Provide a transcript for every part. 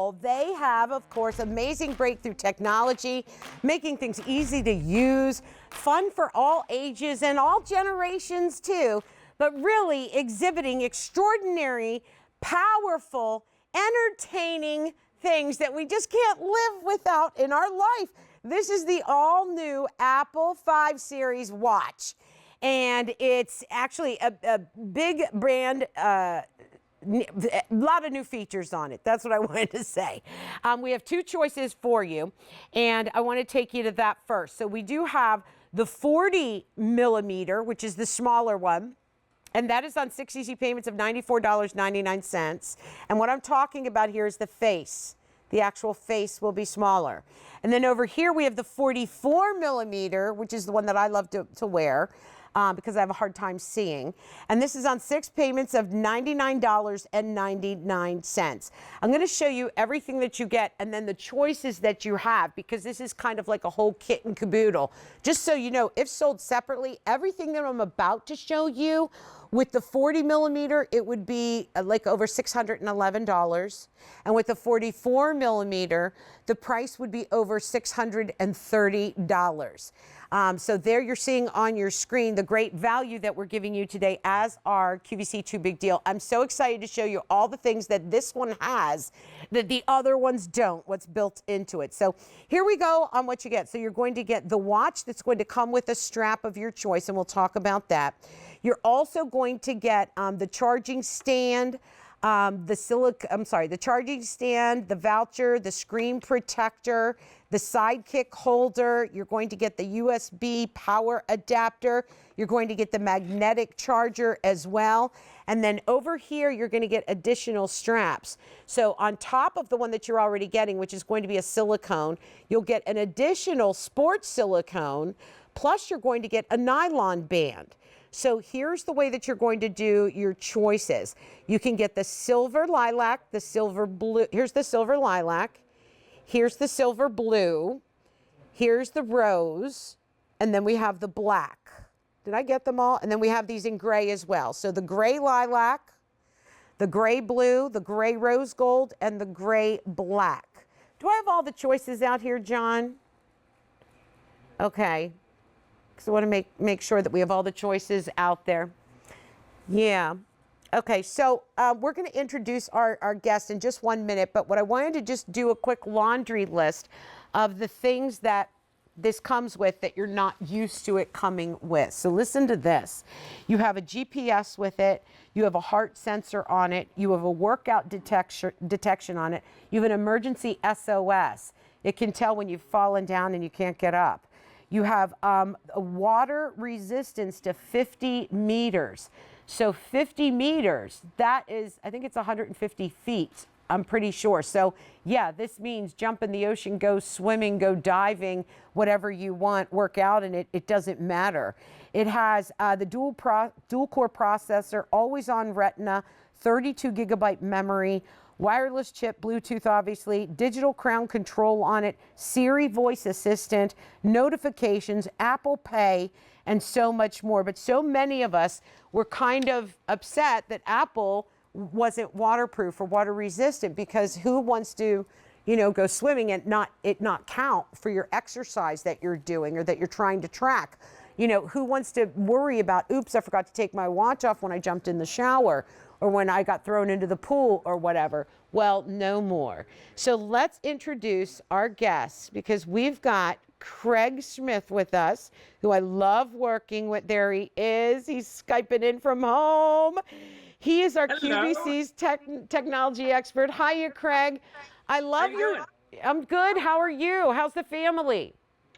Apple, they have, of course, amazing breakthrough technology, making things easy to use, fun for all ages and all generations too, but really exhibiting extraordinary, powerful, entertaining things that we just can't live without in our life. This is the all-new Apple 5 Series watch, and it's actually a big brand, a lot of new features on it. That's what I wanted to say. We have two choices for you, and I want to take you to that first. So we do have the 40 millimeter, which is the smaller one, and that is on 6 easy payments of $94.99. And what I'm talking about here is the face. The actual face will be smaller. And then over here we have the 44 millimeter, which is the one that I love to wear because I have a hard time seeing. And this is on 6 payments of $99.99. I'm going to show you everything that you get and then the choices that you have, because this is kind of like a whole kit and caboodle. Just so you know, if sold separately, everything that I'm about to show you with the 40 millimeter, it would be like over $611. And with the 44 millimeter, the price would be over $630. So there you're seeing on your screen the great value that we're giving you today as our QVC 2 Big Deal. I'm so excited to show you all the things that this one has that the other ones don't, what's built into it. So here we go on what you get. So you're going to get the watch that's going to come with a strap of your choice, and we'll talk about that. You're also going to get the charging stand, the charging stand, the voucher, the screen protector, the sidekick holder. You're going to get the USB power adapter. You're going to get the magnetic charger as well. And then over here, you're going to get additional straps. So on top of the one that you're already getting, which is going to be a silicone, you'll get an additional sports silicone, plus you're going to get a nylon band. So here's the way that you're going to do your choices. You can get the silver lilac, the silver blue. Here's the silver lilac. Here's the silver blue. Here's the rose. And then we have the black. Did I get them all? And then we have these in gray as well. So the gray lilac, the gray blue, the gray rose gold, and the gray black. Do I have all the choices out here, John? Okay. So I want to make sure that we have all the choices out there. Yeah. Okay, so we're going to introduce our guest in just 1 minute, but what I wanted to just do a quick laundry list of the things that this comes with that you're not used to it coming with. So listen to this. You have a GPS with it. You have a heart sensor on it. You have a workout detection on it. You have an emergency SOS. It can tell when you've fallen down and you can't get up. You have a water resistance to 50 meters. So 50 meters, that is, I think it's 150 feet, I'm pretty sure. So yeah, this means jump in the ocean, go swimming, go diving, whatever you want, work out in it, it doesn't matter. It has the dual core processor, always on retina, 32 gigabyte memory, wireless chip, Bluetooth obviously, digital crown control on it, Siri voice assistant, notifications, Apple Pay, and so much more. But so many of us were kind of upset that Apple wasn't waterproof or water resistant, because who wants to, you know, go swimming and not count for your exercise that you're doing or that you're trying to track? You know, who wants to worry about, oops, I forgot to take my watch off when I jumped in the shower, or when I got thrown into the pool or whatever? Well, no more. So let's introduce our guests, because we've got Craig Smith with us, who I love working with. There he is. He's Skyping in from home. He is our QVC's technology expert. Hiya, Craig. I love you. I'm good. How are you? How's the family?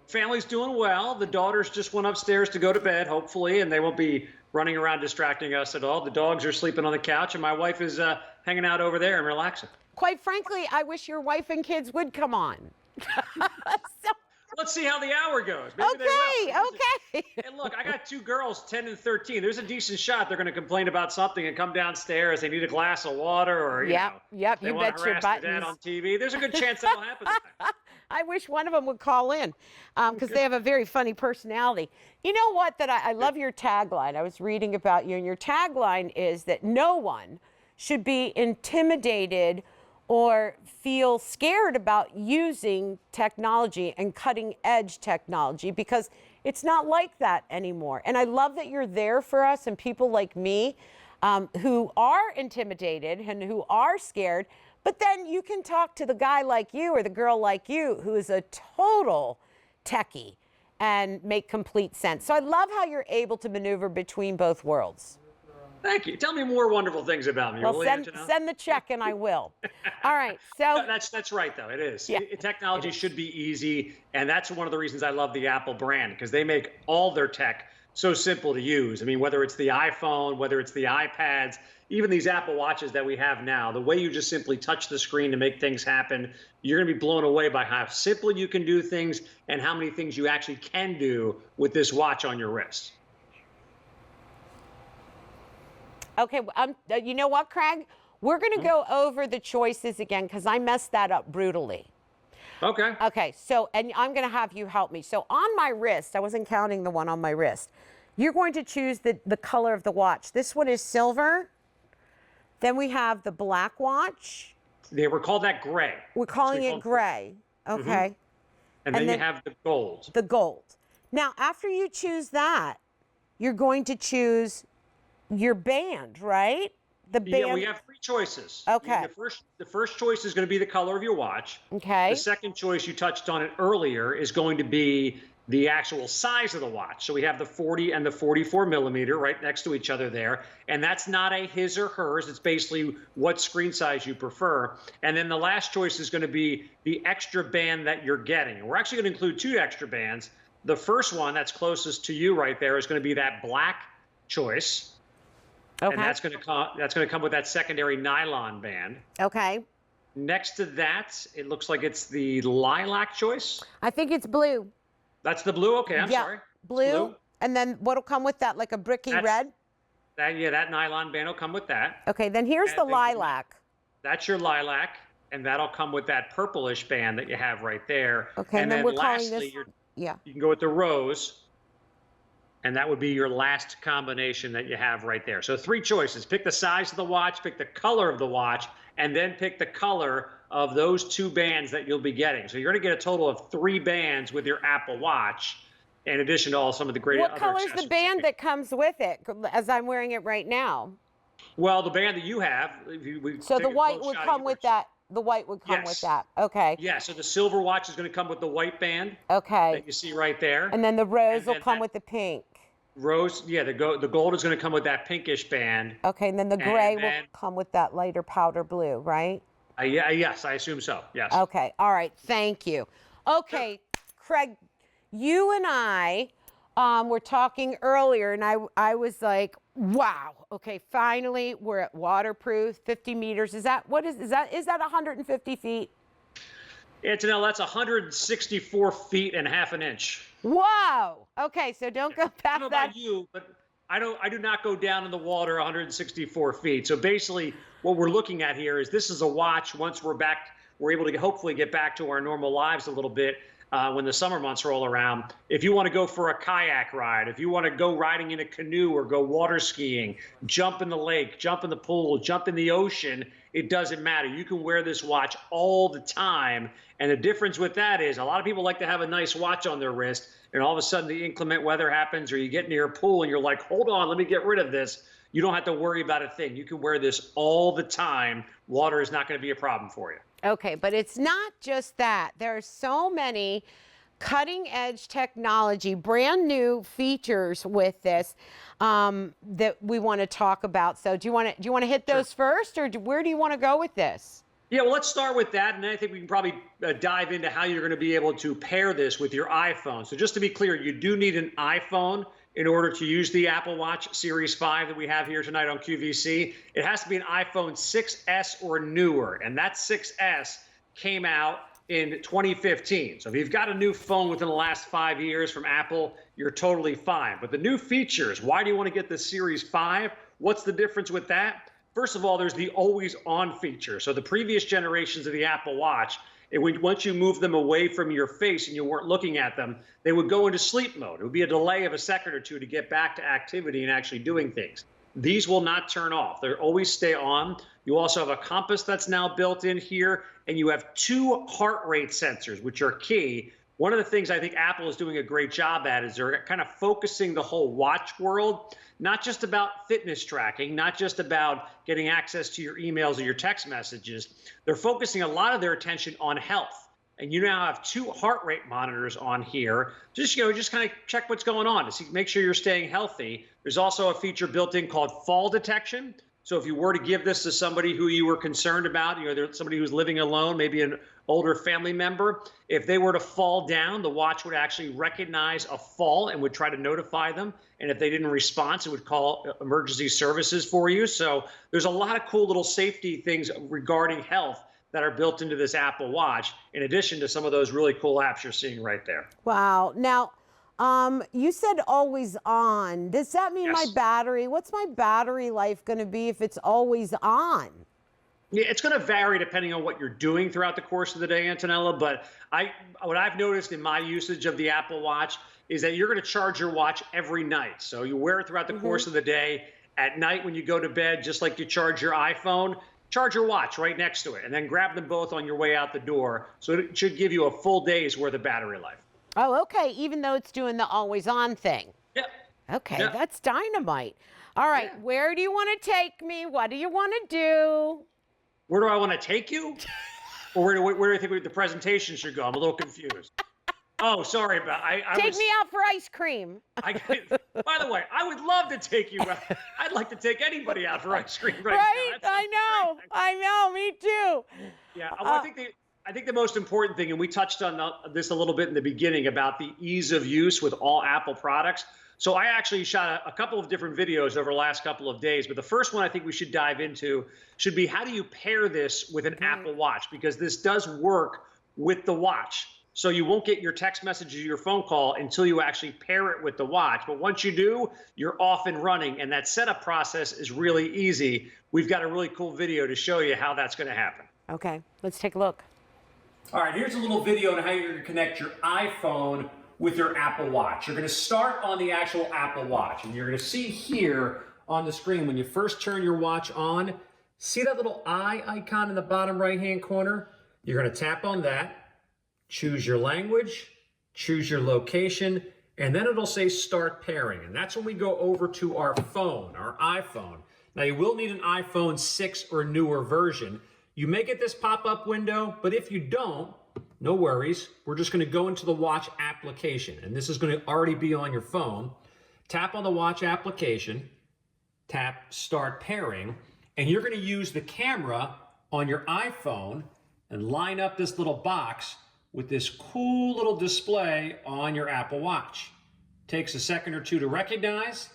Family's doing well. The daughters just went upstairs to go to bed, hopefully, and they won't be running around distracting us at all. The dogs are sleeping on the couch, and my wife is hanging out over there and relaxing. Quite frankly, I wish your wife and kids would come on. Let's see how the hour goes. Maybe okay. And look, I got 2 girls, 10 and 13. There's a decent shot they're going to complain about something and come downstairs. They need a glass of water, or you know, they want to harass their dad on TV. There's a good chance that'll happen. I wish one of them would call in, because they have a very funny personality. You know what? That I love your tagline. I was reading about you, and your tagline is that no one should be intimidated or feel scared about using technology and cutting edge technology, because it's not like that anymore. And I love that you're there for us and people like me who are intimidated and who are scared, but then you can talk to the guy like you or the girl like you who is a total techie and make complete sense. So I love how you're able to maneuver between both worlds. Thank you. Tell me more wonderful things about me. Well, send the check and I will. All right. So that's right, though. It is. Yeah, Technology should be easy. And that's one of the reasons I love the Apple brand, because they make all their tech so simple to use. I mean, whether it's the iPhone, whether it's the iPads, even these Apple Watches that we have now, the way you just simply touch the screen to make things happen, you're going to be blown away by how simple you can do things and how many things you actually can do with this watch on your wrist. okay, you know what, Craig? We're going to go over the choices again because I messed that up brutally. Okay. Okay, so, and I'm going to have you help me. So on my wrist, I wasn't counting the one on my wrist. You're going to choose the color of the watch. This one is silver. Then we have the black watch. They were called that gray. We're calling it gray. Okay. And then you have the gold. The gold. Now, after you choose that, you're going to choose your band, right? The band. Yeah, we have three choices. Okay. The first choice is going to be the color of your watch. Okay. The second choice, you touched on it earlier, is going to be the actual size of the watch. So we have the 40 and the 44 millimeter right next to each other there. And that's not a his or hers. It's basically what screen size you prefer. And then the last choice is going to be the extra band that you're getting. We're actually going to include two extra bands. The first one that's closest to you right there is going to be that black choice. Okay. And that's going to come with that secondary nylon band. Okay. Next to that, it looks like it's the lilac choice. I think it's blue. That's the blue. Okay, I'm sorry. Blue. And then what'll come with that, like a bricky red? That nylon band will come with that. Okay, then here's the lilac. That's your lilac, and that'll come with that purplish band that you have right there. Okay, and then we're calling this. You can go with the rose, and that would be your last combination that you have right there. So three choices. Pick the size of the watch, pick the color of the watch, and then pick the color of those two bands that you'll be getting. So you're going to get a total of 3 bands with your Apple Watch, in addition to all some of the great other accessories. What color's the band that comes with it, as I'm wearing it right now? Well, the band that you have. So the white would come with that. The white would come with that. Okay. Yeah, so the silver watch is going to come with the white band. Okay. That you see right there. And then the rose will come with the pink. Rose, yeah, the gold is going to come with that pinkish band. Okay, and then the gray will come with that lighter powder blue, right? Yes, I assume so. Yes. Okay. All right. Thank you. Okay, Craig, you and I were talking earlier, and I was like, wow. Okay, finally we're at waterproof, 50 meters. Is that 150 feet? That's 164 feet and half an inch. Wow. Okay, so don't go past that. I don't know about you, but I do not go down in the water 164 feet. So basically, what we're looking at here is this is a watch. Once we're able to hopefully get back to our normal lives a little bit when the summer months roll around. If you want to go for a kayak ride, if you want to go riding in a canoe or go water skiing, jump in the lake, jump in the pool, jump in the ocean, it doesn't matter. You can wear this watch all the time. And the difference with that is a lot of people like to have a nice watch on their wrist, and all of a sudden the inclement weather happens, or you get near a pool and you're like, hold on, let me get rid of this. You don't have to worry about a thing. You can wear this all the time. Water is not going to be a problem for you. Okay, but it's not just that. There are so many cutting edge technology, brand new features with this that we want to talk about. So do you want to hit those first, or where do you want to go with this? Yeah, well, let's start with that, and then I think we can probably dive into how you're going to be able to pair this with your iPhone. So just to be clear, you do need an iPhone in order to use the Apple Watch Series 5 that we have here tonight on QVC. It has to be an iPhone 6S or newer, and that 6S came out in 2015. So if you've got a new phone within the last 5 years from Apple, you're totally fine. But the new features, why do you want to get the Series 5? What's the difference with that? First of all, there's the always on feature. So the previous generations of the Apple Watch, once you move them away from your face and you weren't looking at them, they would go into sleep mode. It would be a delay of a second or two to get back to activity and actually doing things. these will not turn off. They'll always stay on. You also have a compass that's now built in here, and you have 2 heart rate sensors, which are key. One of the things I think Apple is doing a great job at is they're kind of focusing the whole watch world, not just about fitness tracking, not just about getting access to your emails or your text messages. They're focusing a lot of their attention on health. And you now have 2 heart rate monitors on here. Just kind of check what's going on to see, make sure you're staying healthy. There's also a feature built in called fall detection. So if you were to give this to somebody who you were concerned about, somebody who's living alone, maybe an older family member, if they were to fall down, the watch would actually recognize a fall and would try to notify them. And if they didn't respond, it would call emergency services for you. So there's a lot of cool little safety things regarding health that are built into this Apple Watch, in addition to some of those really cool apps you're seeing right there. Wow. Now, you said always on. Does that mean my battery? What's my battery life going to be if it's always on? Yeah, it's going to vary depending on what you're doing throughout the course of the day, Antonella. But what I've noticed in my usage of the Apple Watch is that you're going to charge your watch every night. So you wear it throughout the course of the day. At night when you go to bed, just like you charge your iPhone, charge your watch right next to it, and then grab them both on your way out the door. So it should give you a full day's worth of battery life. Oh, okay. Even though it's doing the always on thing. Yep. Okay, Yep. that's dynamite. All right, where do you want to take me? What do you want to do? Where do I want to take you? Or where do you think the presentation should go? I'm a little confused. Oh, sorry about Take me out for ice cream. By the way, I would love to take you out. I'd like to take anybody out for ice cream right now. I know, me too. Yeah, well, I think the most important thing, and we touched on this a little bit in the beginning about the ease of use with all Apple products. So I actually shot a couple of different videos over the last couple of days, but the first one I think we should dive into should be how do you pair this with an Apple Watch? Because this does work with the watch. So you won't get your text message or your phone call until you actually pair it with the watch. But once you do, you're off and running, and that setup process is really easy. We've got a really cool video to show you how that's going to happen. Okay, let's take a look. All right, here's a little video on how you're going to connect your iPhone with your Apple Watch. You're going to start on the actual Apple Watch, and you're going to see here on the screen when you first turn your watch on, see that little eye icon in the bottom right-hand corner? You're going to tap on that, choose your language, choose your location, and then it'll say start pairing. And that's when we go over to our phone, our iPhone. Now you will need an iPhone 6 or newer version. You may get this pop-up window, but if you don't, no worries. We're just going to go into the watch application, and this is going to already be on your phone. Tap on the watch application, tap start pairing, and you're going to use the camera on your iPhone and line up this little box with this cool little display on your Apple Watch. Takes a second or two to recognize.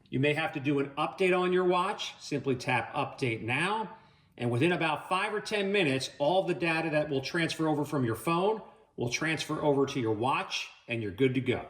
You may have to do an update on your watch. Simply tap update now. And within about 5 or 10 minutes, all the data that will transfer over from your phone will transfer over to your watch, and you're good to go.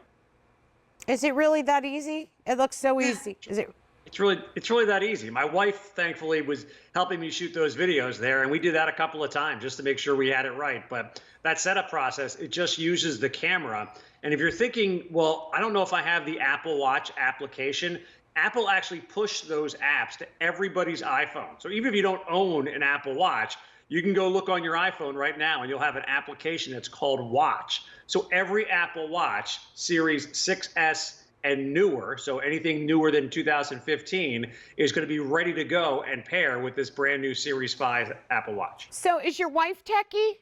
Is it really that easy? It looks so easy. Is it? It's really that easy. My wife, thankfully, was helping me shoot those videos there, and we did that a couple of times just to make sure we had it right. But that setup process, it just uses the camera. And if you're thinking, well, I don't know if I have the Apple Watch application, Apple actually pushed those apps to everybody's iPhone. So even if you don't own an Apple Watch, you can go look on your iPhone right now and you'll have an application that's called Watch. So every Apple Watch, Series 6S and newer, so anything newer than 2015, is going to be ready to go and pair with this brand new Series 5 Apple Watch. So is your wife techie?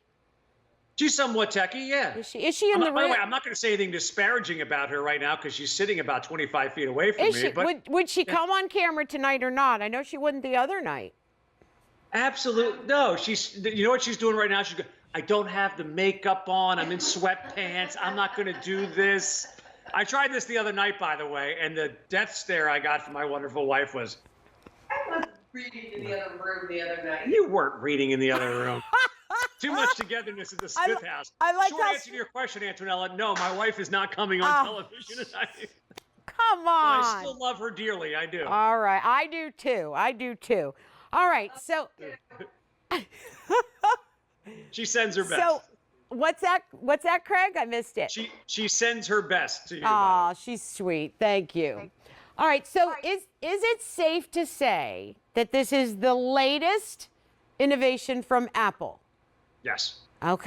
She's somewhat techie, yeah. Is she in the room? By the way, I'm not going to say anything disparaging about her right now because she's sitting about 25 feet away from me. But would she come on camera tonight or not? I know she wouldn't the other night. Absolutely. No, you know what she's doing right now? She's going, I don't have the makeup on. I'm in sweatpants. I'm not going to do this. I tried this the other night, by the way, and the death stare I got from my wonderful wife was, I was reading in the other room the other night. You weren't reading in the other room. Too much togetherness at the Smith house. I like Short answer to your question, Antonella, no, my wife is not coming on television tonight. Come on. But I still love her dearly. I do. All right. I do too. All right. So. She sends her best. So, what's that, Craig? I missed it. She sends her best to you. Oh, she's sweet. Thank you. All right, so is it safe to say that this is the latest innovation from Apple? Yes. Okay.